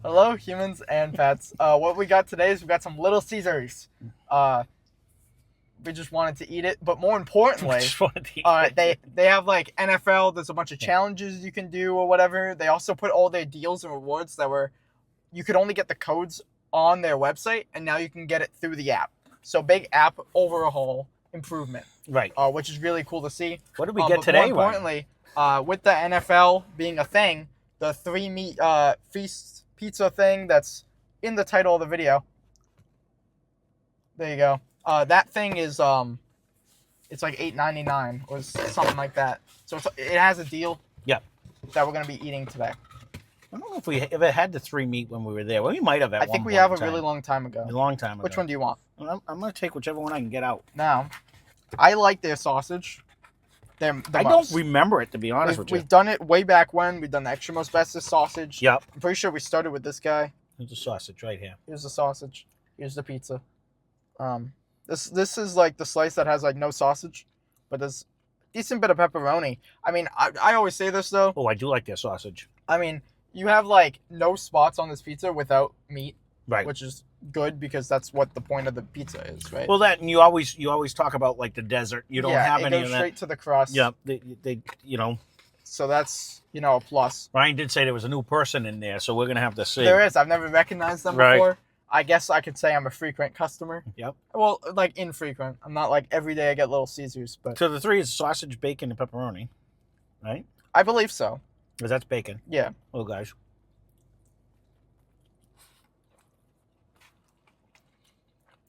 Hello, humans and pets. What we got today is we got some Little Caesars. We just wanted to eat it, but more importantly, Just wanted to eat it. they have like NFL. There's a bunch of challenges you can do or whatever. They also put all their deals and rewards that were you could only get the codes on their website, and now you can get it through the app. So big app overhaul improvement, Right. which is really cool to see. What did we get but today, more importantly, with the NFL being a thing, the 3-meat feast pizza thing that's in the title of the video. There you go. That thing is it's like $8.99 or something like that. So it has a deal. Yeah. That we're gonna be eating today. I don't know if we ever had the 3-meat when we were there. Well, we might have at I think one we point have in a time. really long time ago. A long time ago. Which one do you want? Well, I'm going to take whichever one I can get out. Now, I like their sausage. I don't remember it, to be honest with you. We've done it way back when. We've done the extra most bestest sausage. Yep. I'm pretty sure we started with this guy. There's the sausage right here. Here's the sausage. Here's the pizza. This is like the slice that has like no sausage, but there's a decent bit of pepperoni. I mean, I always say this though. Oh, I do like their sausage. I mean, you have like no spots on this pizza without meat, Right. which is good because that's what the point of the pizza is, right? Well, that, and you always talk about like the desert. You don't have any it of goes that. straight to the crust. Yeah, they So that's a plus. Ryan did say there was a new person in there, so we're gonna have to see. There is. I've never recognized them Right. before. I guess I could say I'm a frequent customer. Yep. Well, like infrequent. I'm not like every day I get Little Caesars, but So the 3 is sausage, bacon, and pepperoni, right? I believe so. Because that's bacon. Yeah. Oh, guys.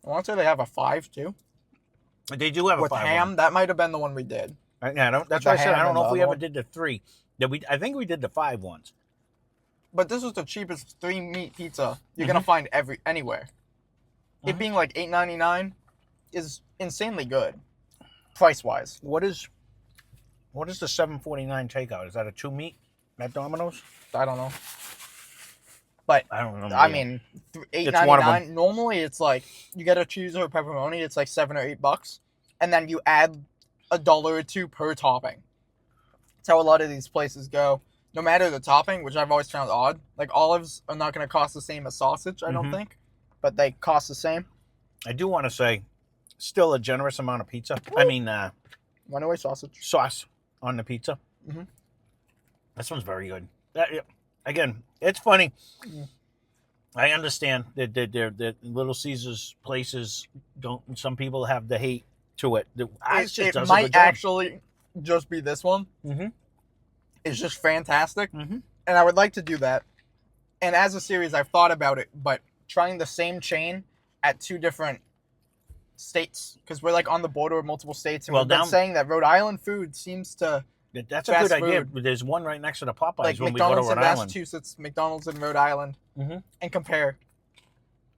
I want to say they have a 5 too. They do have With a 5 ham. one. That might have been the one we did. Right now, that's The why I said ham I don't and know the if we other ever one. did the 3. I think we did the 5 ones. But this was the cheapest 3-meat pizza you're gonna find anywhere. It being like $8.99 is insanely good, price wise. What is the $7.49 takeout? Is that a 2-meat at Domino's? I don't know, but I don't know. I mean, It's one of $8.99. Normally, it's like you get a cheese or a pepperoni. It's like $7 or $8, and then you add $1 or $2 per topping. That's how a lot of these places go. No matter the topping, which I've always found odd. Like olives are not going to cost the same as sausage, I don't think, but they cost the same. I do want to say, still a generous amount of pizza. I mean, Runaway sausage. sauce on the pizza. Mhm. This one's very good. Again, it's funny. Mm. I understand that Little Caesars places don't. Some people have the hate to it. It might actually just be this one. Mm-hmm. It's just fantastic, Mm-hmm. and I would like to do that. And as a series, I've thought about it, but trying the same chain at 2 different states, because we're like on the border of multiple states, and Well, we've been down- saying that Rhode Island food seems to That's a fast good idea. food. There's one right next to the Popeyes like when we go McDonald's to in Rhode Island. Massachusetts, McDonald's in Rhode Island, Mm-hmm. and compare.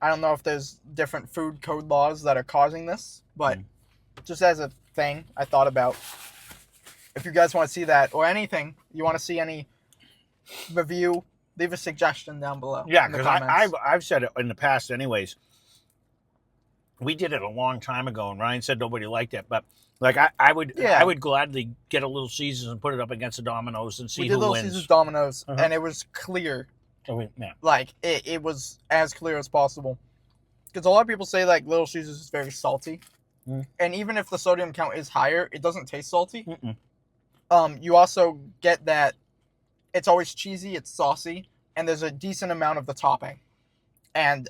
I don't know if there's different food code laws that are causing this, but just as a thing I thought about. If you guys want to see that or anything, you want to see any review, leave a suggestion down below. Yeah, in the because comments. I've said it in the past anyways. We did it a long time ago, and Ryan said nobody liked it. But like I would gladly get a Little Caesars and put it up against the Domino's and see we did who Little wins. Caesars Domino's, Uh-huh. and it was clear. Yeah. Like, it was as clear as possible. Because a lot of people say, like, Little Caesars is very salty. Mm. And even if the sodium count is higher, it doesn't taste salty. Mm-mm. You also get that it's always cheesy, it's saucy, and there's a decent amount of the topping. And,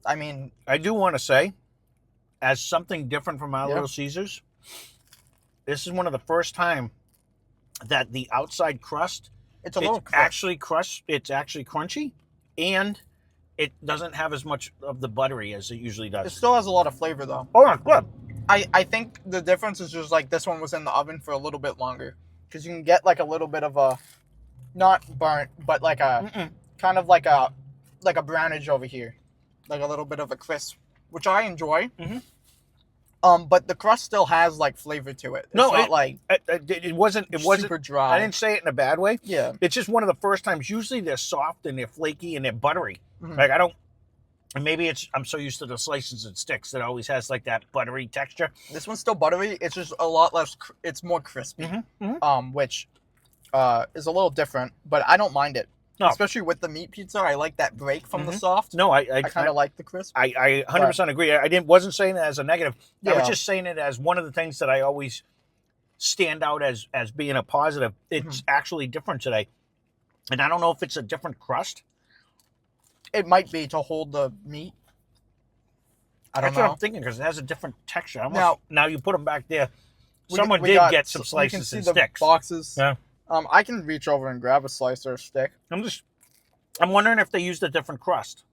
I mean... I do want to say, as something different from our Yeah. Little Caesars, this is one of the first time that the outside crust It's a little it's actually crunchy, and it doesn't have as much of the buttery as it usually It does. still has a lot of flavor, though. Oh, yeah, good. I think the difference is just, like, this one was in the oven for a little bit longer. Because you can get, like, a little bit of a... Not burnt, but, like, a... Kind of like a brownage over here. Like, a little bit of a crisp. Which I enjoy. Mhm. But the crust still has, like, flavor to it. It's No, not, like, It wasn't. super dry. I didn't say it in a bad way. Yeah. It's just one of the first times. Usually they're soft and they're flaky and they're buttery. Mhm. Like I don't. And maybe I'm so used to the slices and sticks that it always has like that buttery texture. This one's still buttery. It's just a lot less... It's more crispy. Mm-hmm. Which is a little different. But I don't mind it. No. Especially with the meat pizza, I like that break from the soft. No, I kind of like the crisp. I 100% agree. I wasn't saying it as a negative. I Yeah. was just saying it as one of the things that I always stand out as being a positive. It's actually different today. And I don't know if it's a different crust. It might be to hold the meat. I don't That's know. what I'm thinking, because it has a different texture. Now you put them back there. Someone we did got get some slices you can see and the sticks. Boxes. Yeah. I can reach over and grab a slice or a stick. I'm wondering if they used a different crust.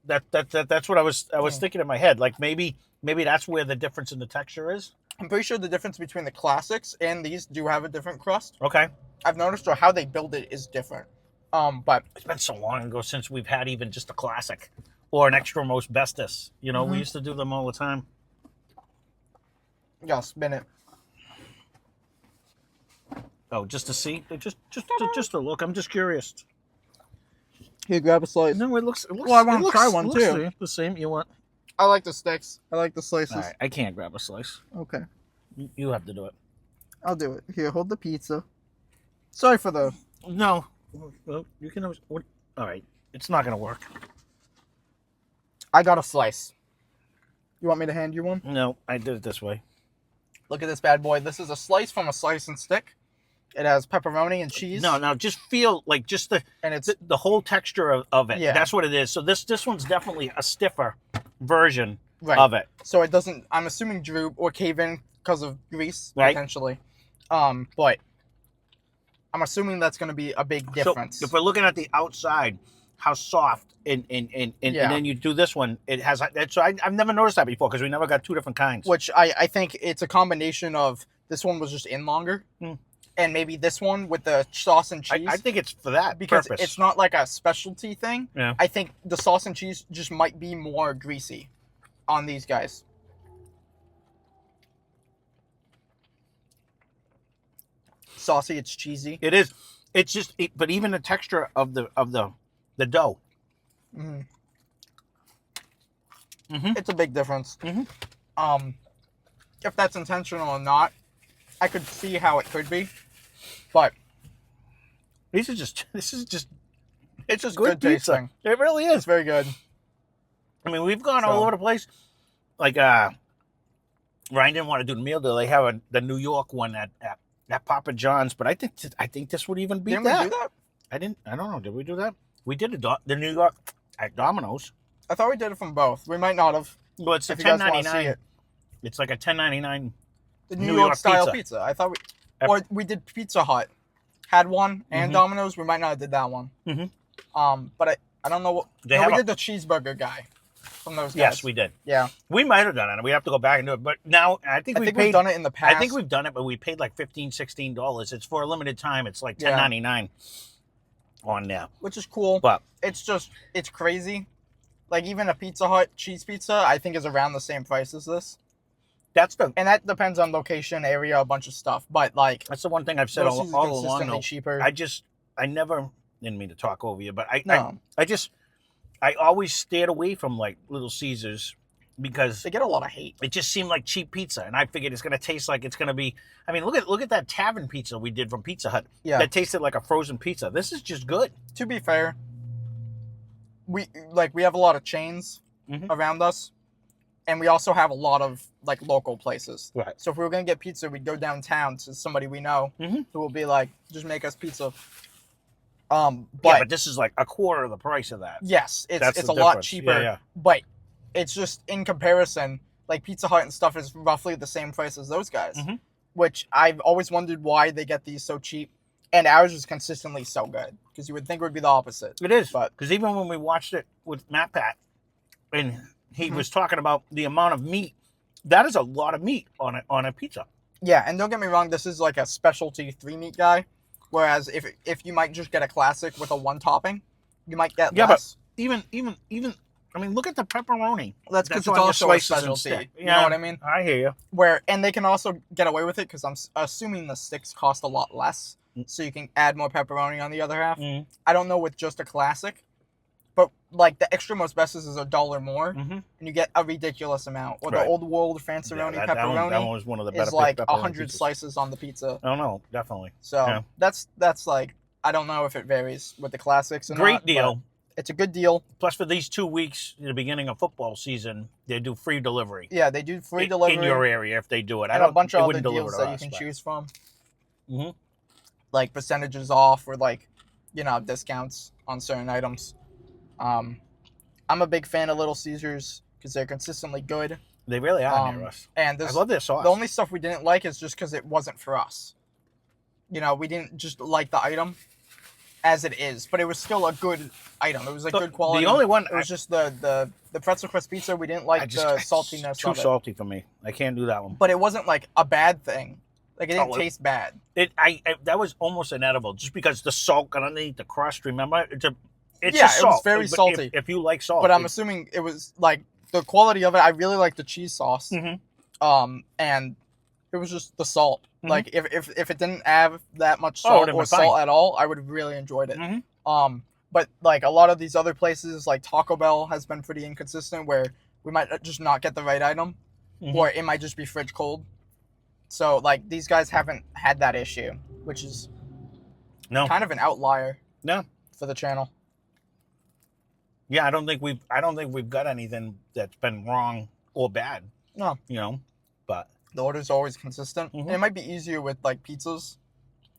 That's what I was thinking in my head. Like maybe that's where the difference in the texture is. I'm pretty sure the difference between the classics and these do have a different crust. Okay. I've noticed, or how they build it is different. But it's been so long ago since we've had even just a classic or an extra most bestest. You know, we used to do them all the time. Yeah, spin it. Oh, just to see? Just to look. I'm just curious. Here, grab a slice. No, it looks. Well, I want to try one too. The same. You want? I like the sticks. I like the slices. All right, I can't grab a slice. Okay. You have to do it. I'll do it. Here, hold the pizza. Sorry for the... No. Well, you can... All right. It's not going to work. I got a slice. You want me to hand you one? No, I did it this way. Look at this bad boy. This is a slice from a slice and stick. It has pepperoni and cheese. No, just feel like just and it's the whole texture of it. Yeah. That's what it is. So this one's definitely a stiffer version of it. So it doesn't, I'm assuming, droop or cave in because of grease, potentially. But I'm assuming that's going to be a big difference. So if we're looking at the outside, how soft, and then you do this one, it has. So I've never noticed that before because we never got two different kinds. Which I think it's a combination of this one was just in longer. And maybe this one with the sauce and cheese. I think it's for that because purpose. It's not like a specialty thing. Yeah. I think the sauce and cheese just might be more greasy on these guys. Saucy, it's cheesy. It is. It's just, but even the texture of the dough. It's a big difference. If that's intentional or not, I could see how it could be, but this is just it's just good pizza. Tasting. It really is. It's very good. I mean, we've gone all over the place. Like Ryan didn't want to do the meal deal. They have the New York one at Papa John's, but I think this would even beat Didn't that. we do that? I don't know. Did we do that? We did the New York at Domino's. I thought we did it from both. We might not have. Well, it's a $10.99. It's like a $10.99. The New York style pizza. I thought or we did Pizza Hut, had one, and Domino's. We might not have did that one. But I don't know what. We did the cheeseburger guy from those guys. Yes, we did. Yeah, we might have done it. We have to go back and do it. But now I think we've done it in the past. I think we've done it, but we paid like $15, $16. It's for a limited time. It's like $10.99 on there, which is cool. But it's crazy. Like even a Pizza Hut cheese pizza, I think is around the same price as this. And that depends on location, area, a bunch of stuff. But like that's the one thing I've said all along. Though, cheaper. I never didn't mean to talk over you, but I always stayed away from like Little Caesars because they get a lot of hate. It just seemed like cheap pizza, and I figured it's going to taste like it's going to be. I mean, look at that tavern pizza we did from Pizza Hut. Yeah, that tasted like a frozen pizza. This is just good. To be fair, we have a lot of chains around us. And we also have a lot of like local places. Right. So if we were gonna get pizza, we'd go downtown to somebody we know who will be like, just make us pizza. But this is like a quarter of the price of that. Yes, it's a lot cheaper. Yeah. But it's just in comparison, like Pizza Hut and stuff is roughly the same price as those guys. Which I've always wondered why they get these so cheap. And ours is consistently so good. Because you would think it would be the opposite. It is. Because even when we watched it with Matt Pat and he was talking about the amount of meat. That is a lot of meat on a pizza. Yeah, and don't get me wrong, this is like a specialty 3-meat guy. Whereas if you might just get a classic with a 1 topping, you might get less. But even I mean, look at the pepperoni. That's because it's also a specialty. You know what I mean? I hear you. And they can also get away with it because I'm assuming the sticks cost a lot less, so you can add more pepperoni on the other half. I don't know with just a classic. But like the extra most bestest is $1 more, and you get a ridiculous amount. Or the Old World Fanceroni pepperoni that one was one of the better is like pizzas. 100 slices on the pizza. Oh no, definitely. So that's like I don't know if it varies with the classics or not. Great deal. It's a good deal. Plus, for these 2 weeks in the beginning of football season, they do free delivery. Yeah, they do free delivery in your area if they do it. And a bunch of other deals that you can choose from. Mm-hmm. Like percentages off or like, discounts on certain items. I'm a big fan of Little Caesars because they're consistently good. They really are near us. And I love their sauce. The only stuff we didn't like is just because it wasn't for us. We didn't just like the item as it is, but it was still a good item. It was good quality. The only one it was just the pretzel crust pizza. We didn't like the saltiness. It's too salty for me. I can't do that one. But it wasn't like a bad thing. Like it didn't taste bad. That was almost inedible just because the salt got underneath the crust. Remember, it's salt. It was very salty. If you like salt, but I'm assuming it was like the quality of it. I really like the cheese sauce. Mm-hmm. And it was just the salt. Mm-hmm. Like if it didn't have that much salt salt at all, I would have really enjoyed it. Mm-hmm. But like a lot of these other places, like Taco Bell has been pretty inconsistent, where we might just not get the right item, or it might just be fridge cold. So like these guys haven't had that issue, which is kind of an outlier. No, for the channel. Yeah, I don't think we've got anything that's been wrong or bad. No, but the order's always consistent. Mm-hmm. It might be easier with like pizzas,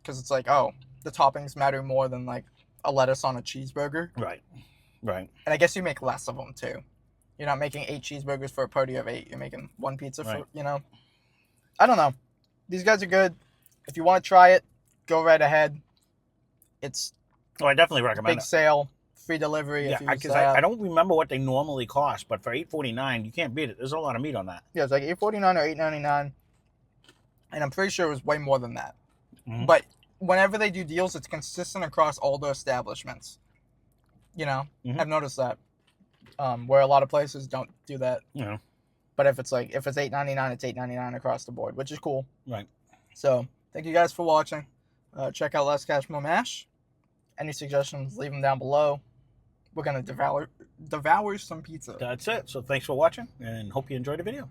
because it's like, the toppings matter more than like a lettuce on a cheeseburger. Right. And I guess you make less of them too. You're not making 8 cheeseburgers for a party of 8. You're making 1 pizza for, I don't know. These guys are good. If you want to try it, go right ahead. It's I definitely recommend big sale, free delivery. Yeah, because I don't remember what they normally cost, but for $8.49, you can't beat it. There's a lot of meat on that. Yeah, it's like $8.49 or $8.99, and I'm pretty sure it was way more than that. Mm-hmm. But whenever they do deals, it's consistent across all the establishments. I've noticed that. Where a lot of places don't do that. Yeah. But if it's $8.99, it's $8.99 across the board, which is cool. Right. So thank you guys for watching. Check out Less Cash More Mash. Any suggestions, leave them down below. We're gonna devour some pizza. That's it. So thanks for watching, and hope you enjoyed the video.